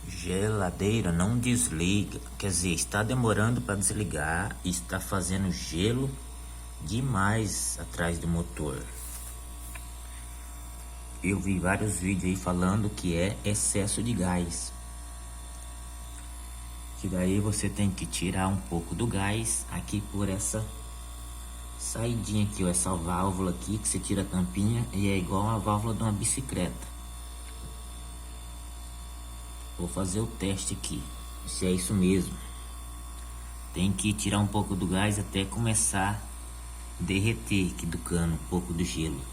Geladeira não desliga, quer dizer, está demorando para desligar e está fazendo gelo demais atrás do motor. Eu vi vários vídeos aí falando que é excesso de gás. Que daí você tem que tirar um pouco do gás aqui por essa saidinha aqui, ó, essa válvula aqui que você tira a tampinha e é igual a válvula de uma bicicleta. Vou fazer o teste aqui, se é isso mesmo. Tem que tirar um pouco do gás até começar a derreter aqui do cano um pouco do gelo.